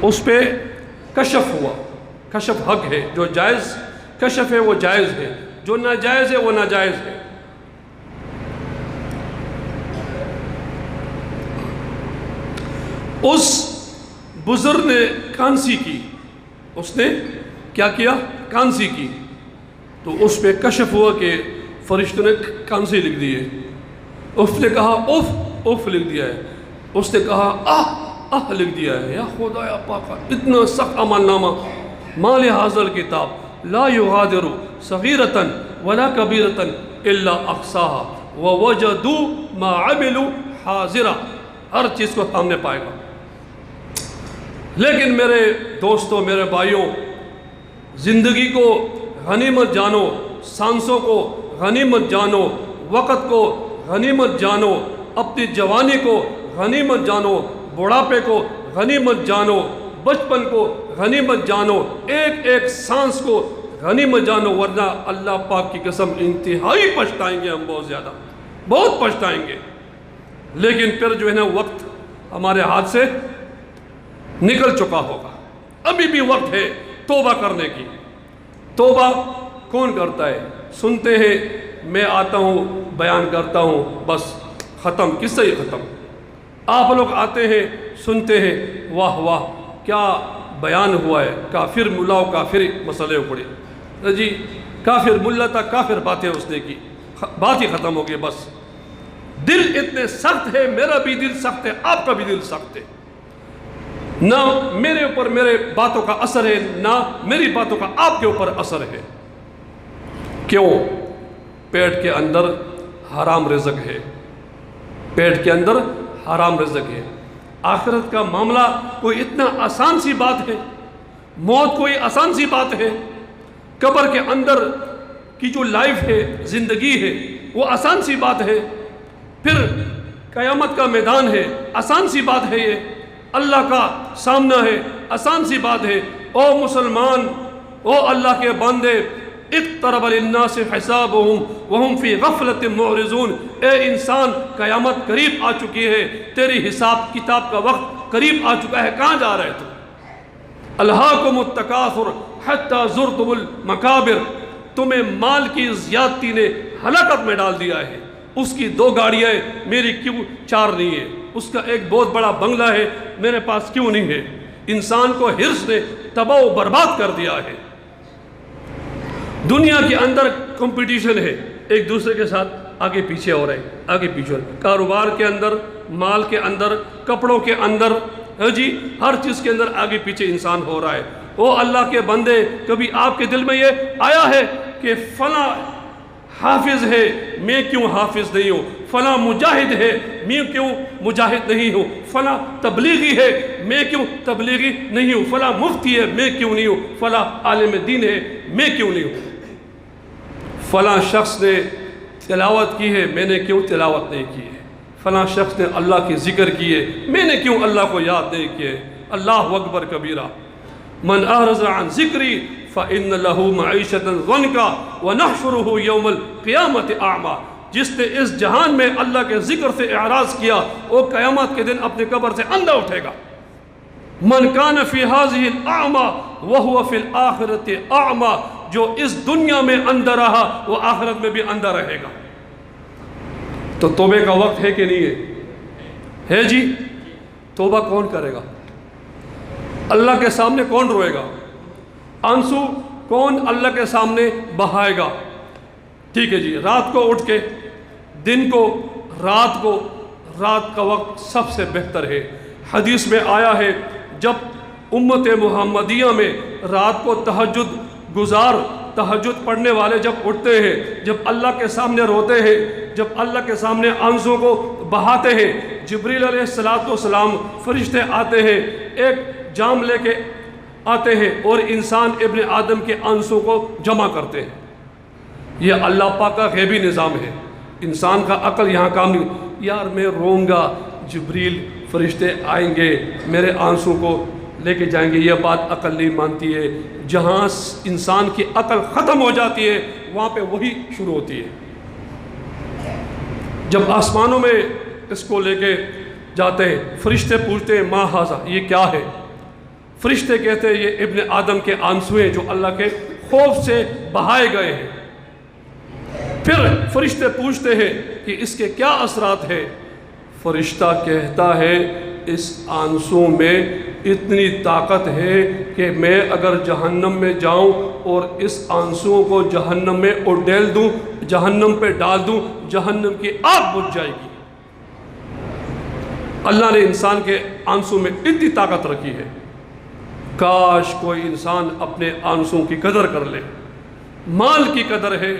اس پہ کشف ہوا. کشف حق ہے، جو جائز کشف ہے وہ جائز ہے، جو ناجائز ہے وہ ناجائز ہے. اس بزرگ نے کانسی کی، اس نے کیا کیا؟ کانسی کی. تو اس پہ کشف ہوا کہ فرشتوں نے کانسی لکھ دی ہے. اس نے کہا اف اف لکھ دیا ہے. اس نے کہا آہ لکھ دیا ہے. یا خدا یا پاک، اتنا سخت عمل نامہ. مَا لِهَٰذَا الْكِتَابِ لَا يُغَادِرُ صَغِيرَةً وَلَا كَبِيرَةً إِلَّا أَحْصَاهَا وَوَجَدُوا مَا عَمِلُوا حَاضِرًا. ہر چیز کو سامنے پائے گا. لیکن میرے دوستوں، میرے بھائیوں، زندگی کو غنیمت جانو، سانسوں کو غنیمت جانو، وقت کو غنیمت جانو، اپنی جوانی کو غنیمت جانو، بڑھاپے کو غنیمت جانو، بچپن کو غنیمت جانو، ایک ایک سانس کو غنیمت جانو، ورنہ اللہ پاک کی قسم انتہائی پچھتائیں گے ہم، بہت زیادہ، بہت پچھتائیں گے. لیکن پھر جو ہے نا وقت ہمارے ہاتھ سے نکل چکا ہوگا. ابھی بھی وقت ہے توبہ کرنے کی. توبہ کون کرتا ہے؟ سنتے ہیں میں آتا ہوں بیان کرتا ہوں بس ختم، کس سے ہی ختم. آپ لوگ آتے ہیں سنتے ہیں، واہ واہ کیا بیان ہوا ہے، کافر ملا و کافر مسئلے اکھڑے. جی کافر ملا تھا، کافر باتیں اس نے کی، بات ہی ختم ہو گئی بس. دل اتنے سخت ہے، میرا بھی دل سخت ہے، آپ کا بھی دل سخت ہے. نہ میرے اوپر میرے باتوں کا اثر ہے، نہ میری باتوں کا آپ کے اوپر اثر ہے. کیوں؟ پیٹ کے اندر حرام رزق ہے، پیٹ کے اندر حرام رزق ہے. آخرت کا معاملہ کوئی اتنا آسان سی بات ہے؟ موت کوئی آسان سی بات ہے؟ قبر کے اندر کی جو لائف ہے، زندگی ہے، وہ آسان سی بات ہے؟ پھر قیامت کا میدان ہے، آسان سی بات ہے؟ یہ اللہ کا سامنا ہے، آسان سی بات ہے؟ او مسلمان، او اللہ کے بندے، اقترب للناس حسابهم وهم في غفلة معرضون. اے انسان، قیامت قریب آ چکی ہے، تیری حساب کتاب کا وقت قریب آ چکا ہے. کہاں جا رہے تم؟ الہاکم التکاثر حتی زرتم المقابر. تمہیں مال کی زیادتی نے ہلاکت میں ڈال دیا ہے. اس کی 2 گاڑیاں میری کیوں 4 نہیں ہے؟ اس کا ایک بہت بڑا بنگلہ ہے، میرے پاس کیوں نہیں ہے؟ انسان کو حرص نے تباہ و برباد کر دیا ہے. دنیا کے اندر کمپٹیشن ہے، ایک دوسرے کے ساتھ آگے پیچھے ہو رہے ہیں، آگے پیچھے ہو رہے ہیں. کاروبار کے اندر، مال کے اندر، کپڑوں کے اندر، جی ہر چیز کے اندر آگے پیچھے انسان ہو رہا ہے. او اللہ کے بندے، کبھی آپ کے دل میں یہ آیا ہے کہ فلاں حافظ ہے، میں کیوں حافظ نہیں ہوں؟ فلاں مجاہد ہے میں کیوں مجاہد نہیں ہوں، فلاں تبلیغی ہے میں کیوں تبلیغی نہیں ہوں، فلاں مفتی ہے میں کیوں نہیں ہوں، فلاں عالم دین ہے میں کیوں نہیں ہوں، فلاں شخص نے تلاوت کی ہے میں نے کیوں تلاوت نہیں کی ہے، فلاں شخص نے اللہ کی ذکر کی ہے میں نے کیوں اللہ کو یاد نہیں کیے۔ اللہ اکبر کبیرہ۔ من اعرض عن ذکری فإن له معیشۃ ضنکا ونحشرہ یوم القیامت اعمی۔ جس نے اس جہان میں اللہ کے ذکر سے اعراض کیا وہ قیامت کے دن اپنے قبر سے اندھا اٹھے گا۔ من کان فی ہذہ الاعمی وہو فی الآخرۃ اعمی۔ جو اس دنیا میں اندھا رہا وہ آخرت میں بھی اندھا رہے گا۔ تو توبے کا وقت ہے کہ نہیں ہے جی؟ توبہ کون کرے گا؟ اللہ کے سامنے کون روئے گا؟ آنسو کون اللہ کے سامنے بہائے گا؟ ٹھیک ہے جی، رات کو اٹھ کے دن کو رات کا وقت سب سے بہتر ہے۔ حدیث میں آیا ہے جب امت محمدیہ میں رات کو تہجد پڑھنے والے جب اٹھتے ہیں، جب اللہ کے سامنے روتے ہیں، جب اللہ کے سامنے آنسوں کو بہاتے ہیں، جبریل علیہ السلام فرشتے آتے ہیں، ایک جام لے کے آتے ہیں اور انسان ابن آدم کے آنسوں کو جمع کرتے ہیں۔ یہ اللہ پاک کا غیبی نظام ہے، انسان کا عقل یہاں کام نہیں۔ یار میں روؤں گا، جبریل فرشتے آئیں گے میرے آنسوں کو لے کے جائیں گے، یہ بات عقل نہیں مانتی ہے۔ جہاں انسان کی عقل ختم ہو جاتی ہے وہاں پہ وہی شروع ہوتی ہے۔ جب آسمانوں میں اس کو لے کے جاتے ہیں، فرشتے پوچھتے ہیں ما ھذا، یہ کیا ہے؟ فرشتے کہتے ہیں یہ ابن آدم کے آنسو ہیں جو اللہ کے خوف سے بہائے گئے ہیں۔ پھر فرشتے پوچھتے ہیں کہ اس کے کیا اثرات ہیں؟ فرشتہ کہتا ہے اس آنسوں میں اتنی طاقت ہے کہ میں اگر جہنم میں جاؤں اور اس آنسوں کو جہنم میں اڈیل دوں، جہنم پہ ڈال دوں، جہنم کی آگ بجھ جائے گی۔ اللہ نے انسان کے آنسوں میں اتنی طاقت رکھی ہے۔ کاش کوئی انسان اپنے آنسوں کی قدر کر لے۔ مال کی قدر ہے،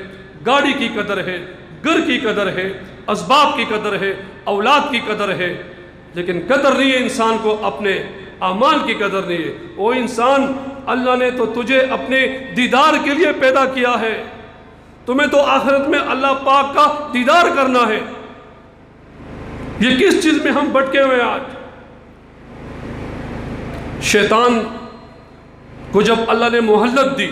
گاڑی کی قدر ہے، گھر کی قدر ہے، اسباب کی قدر ہے، اولاد کی قدر ہے، لیکن قدر نہیں ہے انسان کو اپنے اعمال کی قدر نہیں ہے۔ وہ انسان، اللہ نے تو تجھے اپنے دیدار کے لیے پیدا کیا ہے، تمہیں تو آخرت میں اللہ پاک کا دیدار کرنا ہے۔ یہ کس چیز میں ہم بھٹکے ہوئے آج؟ شیطان کو جب اللہ نے مہلت دی،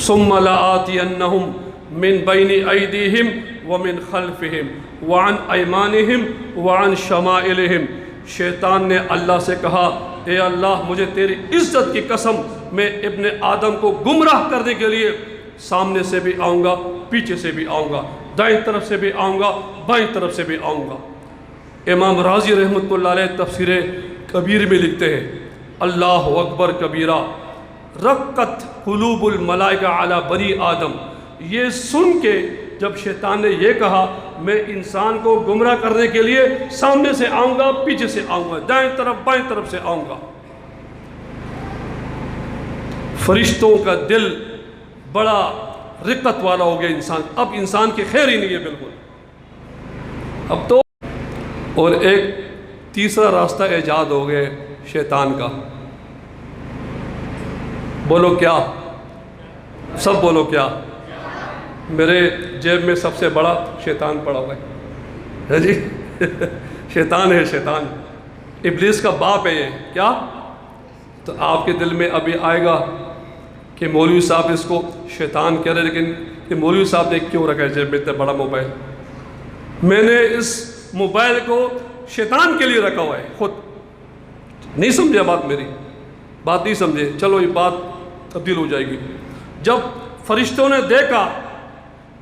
ثم لآتینہم من بین ایدیہم ومن خلفہم وعن ایمانہم وعن شمائلہم، شیطان نے اللہ سے کہا اے اللہ مجھے تیری عزت کی قسم، میں ابن آدم کو گمراہ کرنے کے لیے سامنے سے بھی آؤں گا، پیچھے سے بھی آؤں گا، دائیں طرف سے بھی آؤں گا، بائیں طرف سے بھی آؤں گا۔ امام رازی رحمۃ اللہ علیہ تفسیر کبیر میں لکھتے ہیں اللہ اکبر کبیرہ، رقت قلوب الملائکہ علی بنی آدم۔ یہ سن کے جب شیطان نے یہ کہا میں انسان کو گمراہ کرنے کے لیے سامنے سے آؤں گا، پیچھے سے آؤں گا، دائیں طرف بائیں طرف سے آؤں گا، فرشتوں کا دل بڑا رقت والا ہو گیا انسان، اب انسان کی خیر ہی نہیں ہے بالکل اب تو۔ اور ایک تیسرا راستہ ایجاد ہو گیا شیطان کا، بولو کیا؟ سب بولو کیا؟ میرے جیب میں سب سے بڑا شیطان پڑا ہوا ہے جی شیطان ہے، شیطان ابلیس کا باپ ہے یہ۔ کیا؟ تو آپ کے دل میں ابھی آئے گا کہ مولوی صاحب اس کو شیطان کہہ رہے، لیکن کہ مولوی صاحب نے کیوں رکھا ہے جیب میں اتنا بڑا موبائل؟ میں نے اس موبائل کو شیطان کے لیے رکھا ہوا ہے خود۔ نہیں سمجھے بات میری؟ بات نہیں سمجھے؟ چلو یہ بات تبدیل ہو جائے گی۔ جب فرشتوں نے دیکھا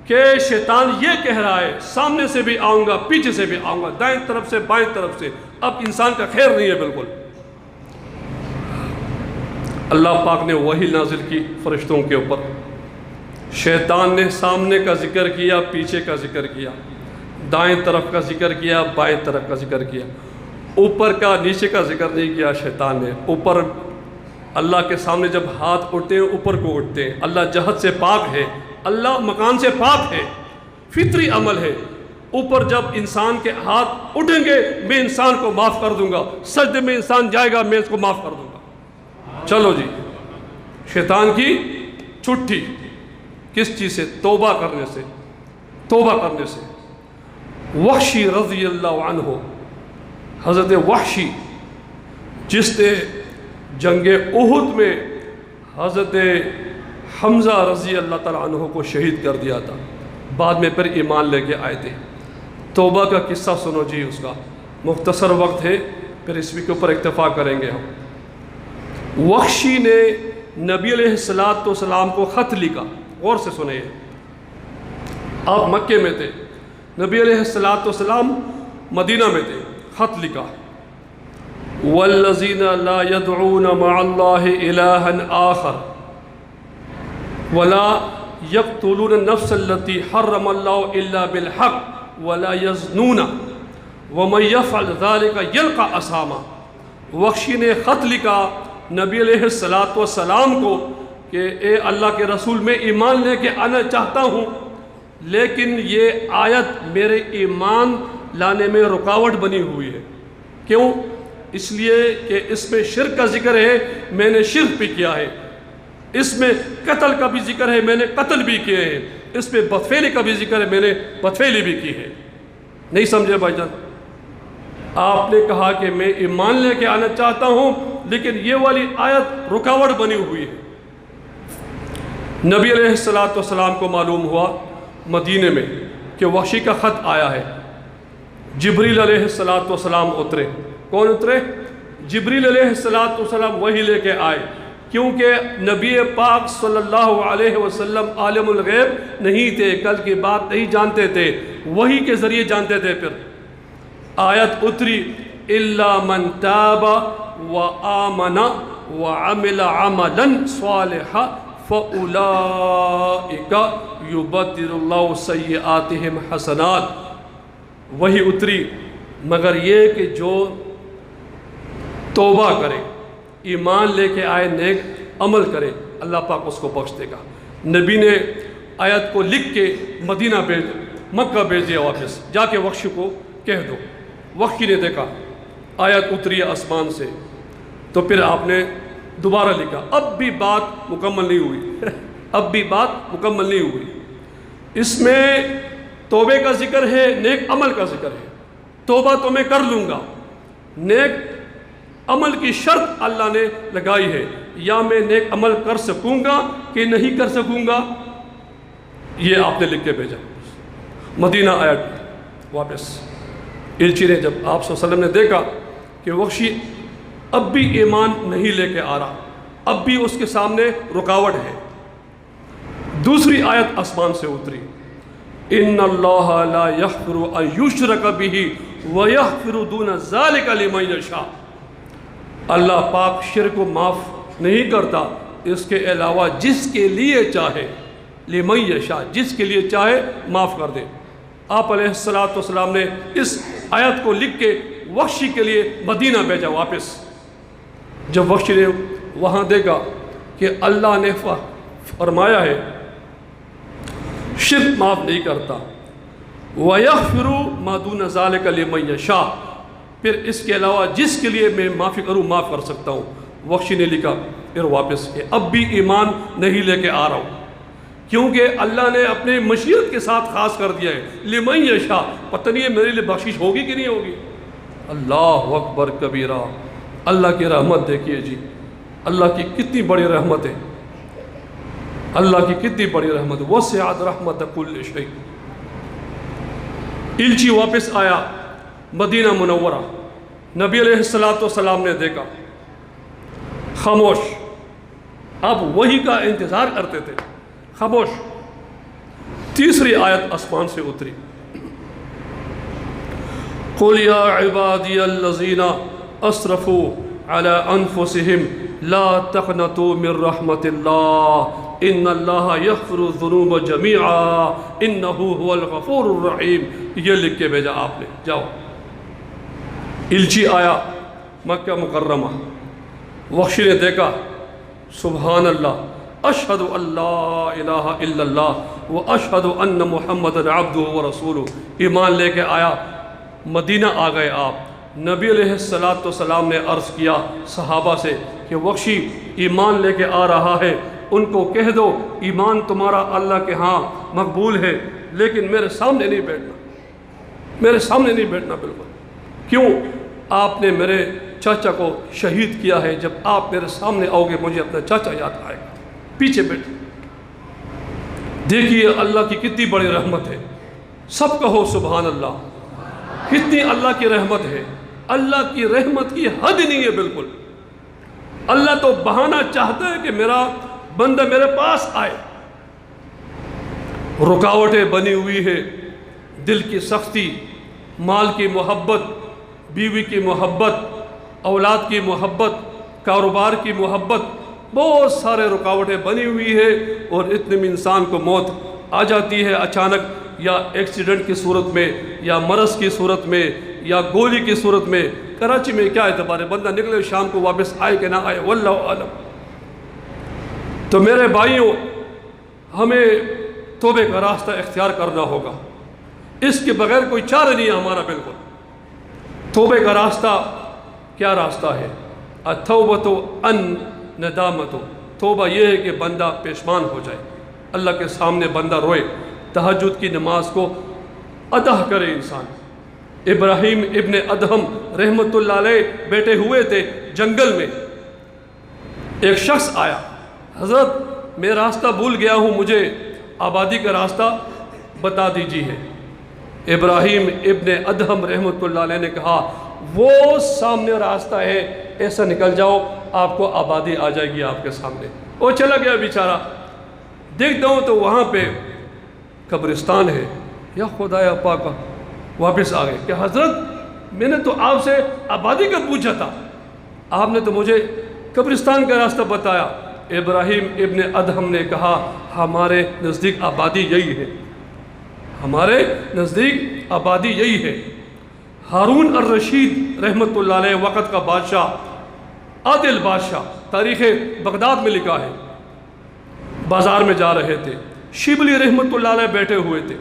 کہ شیطان یہ کہہ رہا ہے سامنے سے بھی آؤں گا، پیچھے سے بھی آؤں گا، دائیں طرف سے بائیں طرف سے، اب انسان کا خیر نہیں ہے بالکل، اللہ پاک نے وحی نازل کی فرشتوں کے اوپر۔ شیطان نے سامنے کا ذکر کیا، پیچھے کا ذکر کیا، دائیں طرف کا ذکر کیا، بائیں طرف کا ذکر کیا، اوپر کا نیچے کا ذکر نہیں کیا شیطان نے۔ اوپر اللہ کے سامنے جب ہاتھ اٹھتے ہیں اوپر کو اٹھتے ہیں، اللہ جہت سے پاک ہے، اللہ مکان سے پاک ہے، فطری عمل ہے، اوپر جب انسان کے ہاتھ اٹھیں گے میں انسان کو معاف کر دوں گا، سجدے میں انسان جائے گا میں اس کو معاف کر دوں گا۔ چلو جی، شیطان کی چھٹی کس چیز سے؟ توبہ کرنے سے، توبہ کرنے سے۔ وحشی رضی اللہ عنہ، حضرت وحشی جس نے جنگ احد میں حضرت حمزہ رضی اللہ تعالیٰ عنہ کو شہید کر دیا تھا، بعد میں پھر ایمان لے کے آئے تھے۔ توبہ کا قصہ سنو جی، اس کا مختصر وقت ہے، پھر اس کے اوپر اکتفا کریں گے ہم۔ وحشی نے نبی علیہ السلام کو خط لکھا، غور سے سنیں، آپ مکے میں تھے، نبی علیہ السلام مدینہ میں تھے، خط لکھا وَالَّذِينَ لَا يَدْعُونَ مَعَ اللَّهِ إِلَٰهًا آخَرَ وَلَا يَقْتُلُونَ النَّفْسَ الَّتِي حَرَّمَ اللَّهُ إِلَّا بِالْحَقِّ وَلَا يَزْنُونَ وَمَن يَفْعَلْ ذَلِكَ يَلْقَ أَثَامًا۔ وحشی نے خط لکھا نبی علیہ السلام کو کہ اے اللہ کے رسول، میں ایمان لے کے آنا چاہتا ہوں، لیکن یہ آیت میرے ایمان لانے میں رکاوٹ بنی ہوئی ہے۔ کیوں؟ اس لیے کہ اس میں شرک کا ذکر ہے، میں نے شرک بھی کیا ہے، اس میں قتل کا بھی ذکر ہے، میں نے قتل بھی کیے ہیں، اس میں بدفعلی کا بھی ذکر ہے، میں نے بدفعلی بھی کی ہے۔ نہیں سمجھے بھائی جان؟ آپ نے کہا کہ میں ایمان لے کے آنا چاہتا ہوں، لیکن یہ والی آیت رکاوٹ بنی ہوئی ہے۔ نبی علیہ السلام کو معلوم ہوا مدینے میں کہ وحشی کا خط آیا ہے۔ جبریل علیہ السلام اترے۔ کون اترے؟ جبریل علیہ السلام وہی لے کے آئے، کیونکہ نبی پاک صلی اللہ علیہ وسلم عالم الغیب نہیں تھے، کل کی بات نہیں جانتے تھے، وہی کے ذریعے جانتے تھے۔ پھر آیت اتری إِلَّا مَن تَابَ وَآمَنَ وَعَمِلَ عَمَلًا صَالِحًا فَأُولَٰئِكَ يُبَدِّلُ اللَّهُ سَيِّئَاتِهِمْ حَسَنَاتٍ۔ وہی اتری، مگر یہ کہ جو توبہ کرے، ایمان لے کے آئے، نیک عمل کرے، اللہ پاک اس کو بخش دے گا۔ نبی نے آیت کو لکھ کے مدینہ مکہ بھیج دیا واپس، جا کے وحشی کو کہہ دو۔ وحشی نے دیکھا آیت اتری آسمان سے، تو پھر آپ نے دوبارہ لکھا۔ اب بھی بات مکمل نہیں ہوئی، اب بھی بات مکمل نہیں ہوئی۔ اس میں توبے کا ذکر ہے، نیک عمل کا ذکر ہے۔ توبہ تو میں کر لوں گا، نیک عمل کی شرط اللہ نے لگائی ہے، یا میں نیک عمل کر سکوں گا کہ نہیں کر سکوں گا، یہ آپ نے لکھ کے بھیجا۔ مدینہ آیا واپس، الچی نے جب آپ صلی اللہ علیہ وسلم نے دیکھا کہ وحشی اب بھی ایمان نہیں لے کے آ رہا، اب بھی اس کے سامنے رکاوٹ ہے، دوسری آیت آسمان سے اتری، ان اللہ لا یغفر ان یشرک بہ ویغفر دون ذلک لمن یشاء۔ اللہ پاک شرک کو معاف نہیں کرتا، اس کے علاوہ جس کے لیے چاہے، لمن یشاء، جس کے لیے چاہے معاف کر دے۔ آپ علیہ السلام نے اس آیت کو لکھ کے وحشی کے لیے مدینہ بھیجا واپس۔ جب وحشی نے وہاں دیکھا کہ اللہ نے فرمایا ہے شرک معاف نہیں کرتا، وَيَغْفِرُ مَا دُونَ ذَلِكَ لِمَن يَشَاءُ، پھر اس کے علاوہ جس کے لیے میں معافی کروں معاف کر سکتا ہوں۔ وحشی نے لکھا پھر واپس کہ اب بھی ایمان نہیں لے کے آ رہا ہوں، کیونکہ اللہ نے اپنے مشیت کے ساتھ خاص کر دیا ہے، لمن یشاء، پتہ نہیں ہے میرے لیے بخشش ہوگی کہ نہیں ہوگی۔ اللہ اکبر کبیرہ، اللہ کی رحمت دیکھیے جی، اللہ کی کتنی بڑی رحمت ہے، اللہ کی کتنی بڑی رحمت ہے، وسعت رحمت کل شیء۔ الچی واپس آیا مدینہ منورہ، نبی علیہ السلام نے دیکھا، خاموش، اب وحی کا انتظار کرتے تھے، خاموش۔ تیسری آیت آسمان سے اتری، قُلْ يَا عِبَادِيَ الَّذِينَ أَسْرَفُوا عَلَىٰ أَنفُسِهِمْ لَا تَقْنَطُوا مِن رَحْمَةِ اللَّهِ إِنَّ اللَّهَ يَغْفِرُ الذُّنُوبَ جَمِيعًا إِنَّهُ هُوَ الْغَفُورُ الرَّحِيمُ۔ یہ لکھ کے بھیجا آپ نے، جاؤ۔ الچی آیا مکہ مکرمہ، وحشی نے دیکھا، سبحان اللہ، اشہد ان لا الہ الا اللہ و اشہد ان محمد عبدہ و رسولہ، ایمان لے کے آیا، مدینہ آ گئے آپ۔ نبی علیہ السلام نے عرض کیا صحابہ سے کہ وحشی ایمان لے کے آ رہا ہے، ان کو کہہ دو ایمان تمہارا اللہ کے ہاں مقبول ہے، لیکن میرے سامنے نہیں بیٹھنا، میرے سامنے نہیں بیٹھنا بالکل۔ کیوں؟ آپ نے میرے چاچا کو شہید کیا ہے، جب آپ میرے سامنے آؤ گے مجھے اپنا چاچا یاد آئے گا، پیچھے بیٹھ۔ دیکھیے اللہ کی کتنی بڑی رحمت ہے، سب کہو سبحان اللہ، کتنی اللہ کی رحمت ہے۔ اللہ کی رحمت کی حد نہیں ہے بالکل۔ اللہ تو بہانہ چاہتا ہے کہ میرا بندہ میرے پاس آئے۔ رکاوٹیں بنی ہوئی ہے، دل کی سختی، مال کی محبت، بیوی کی محبت، اولاد کی محبت، کاروبار کی محبت، بہت سارے رکاوٹیں بنی ہوئی ہے، اور اتنے میں انسان کو موت آ جاتی ہے اچانک، یا ایکسیڈنٹ کی صورت میں، یا مرض کی صورت میں، یا گولی کی صورت میں۔ کراچی میں کیا اعتبار ہے، بندہ نکلے شام کو واپس آئے کہ نہ آئے، واللہ عالم۔ تو میرے بھائیوں، ہمیں توبے کا راستہ اختیار کرنا ہوگا، اس کے بغیر کوئی چارہ نہیں ہے ہمارا بالکل۔ توبے کا راستہ کیا راستہ ہے؟ التوبۃ ان ندامت، توبہ یہ ہے کہ بندہ پشیمان ہو جائے، اللہ کے سامنے بندہ روئے، تہجد کی نماز کو ادا کرے انسان۔ ابراہیم ابن ادہم رحمت اللہ علیہ بیٹھے ہوئے تھے جنگل میں، ایک شخص آیا، حضرت میں راستہ بھول گیا ہوں، مجھے آبادی کا راستہ بتا دیجیے۔ ابراہیم ابن ادہم رحمت اللہ علیہ نے کہا وہ سامنے راستہ ہے، ایسا نکل جاؤ آپ کو آبادی آ جائے گی آپ کے سامنے۔ وہ چلا گیا بیچارہ، دیکھتا ہوں تو وہاں پہ قبرستان ہے، یا خدایا پاکا، واپس آ گئے کہ حضرت میں نے تو آپ سے آبادی کا پوچھا تھا، آپ نے تو مجھے قبرستان کا راستہ بتایا۔ ابراہیم ابن ادہم نے کہا ہمارے نزدیک آبادی یہی ہے، ہمارے نزدیک آبادی یہی ہے۔ ہارون الرشید رحمت اللہ علیہ وقت کا بادشاہ، عادل بادشاہ، تاریخ بغداد میں لکھا ہے، بازار میں جا رہے تھے، شبلی رحمت اللہ علیہ بیٹھے ہوئے تھے۔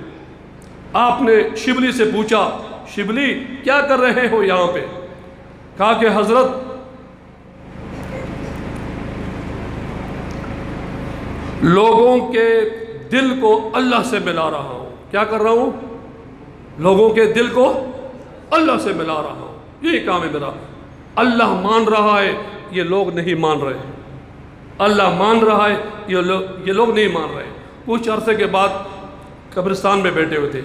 آپ نے شبلی سے پوچھا شبلی کیا کر رہے ہو یہاں پہ؟ کہا کہ حضرت لوگوں کے دل کو اللہ سے ملا رہا ہوں۔ کیا کر رہا ہوں؟ لوگوں کے دل کو اللہ سے ملا رہا ہوں، یہی کام ہے میرا۔ اللہ مان رہا ہے، یہ لوگ نہیں مان رہے، اللہ مان رہا ہے، یہ لوگ نہیں مان رہے۔ کچھ عرصے کے بعد قبرستان میں بیٹھے ہوئے تھے،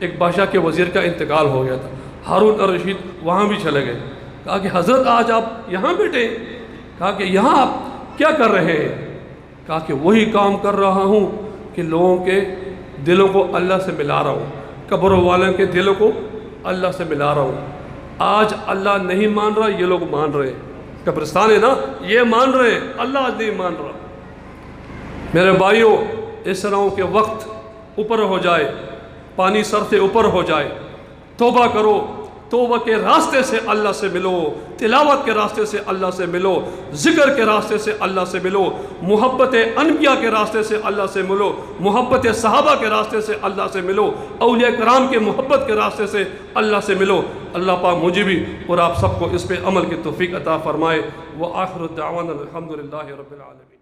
ایک بادشاہ کے وزیر کا انتقال ہو گیا تھا، ہارون الرشید وہاں بھی چلے گئے۔ کہا کہ حضرت آج آپ یہاں بیٹھے؟ کہا کہ یہاں آپ کیا کر رہے ہیں؟ کہا کہ وہی کام کر رہا ہوں کہ لوگوں کے دلوں کو اللہ سے ملا رہا ہوں، قبروں والوں کے دلوں کو اللہ سے ملا رہا ہوں۔ آج اللہ نہیں مان رہا، یہ لوگ مان رہے ہیں، قبرستان ہے نا، یہ مان رہے ہیں، اللہ آج نہیں مان رہا۔ میرے بھائیوں، اس طرح کہ وقت اوپر ہو جائے، پانی سر سے اوپر ہو جائے، توبہ کرو، توبہ کے راستے سے اللہ سے ملو، تلاوت کے راستے سے اللہ سے ملو، ذکر کے راستے سے اللہ سے ملو، محبت انبیاء کے راستے سے اللہ سے ملو، محبت صحابہ کے راستے سے اللہ سے ملو، اولیاء کرام کے محبت کے راستے سے اللہ سے ملو۔ اللہ پاک مجھے بھی اور آپ سب کو اس پہ عمل کی توفیق عطا فرمائے۔ وآخر الدعوانا الحمدللہ رب العالمین۔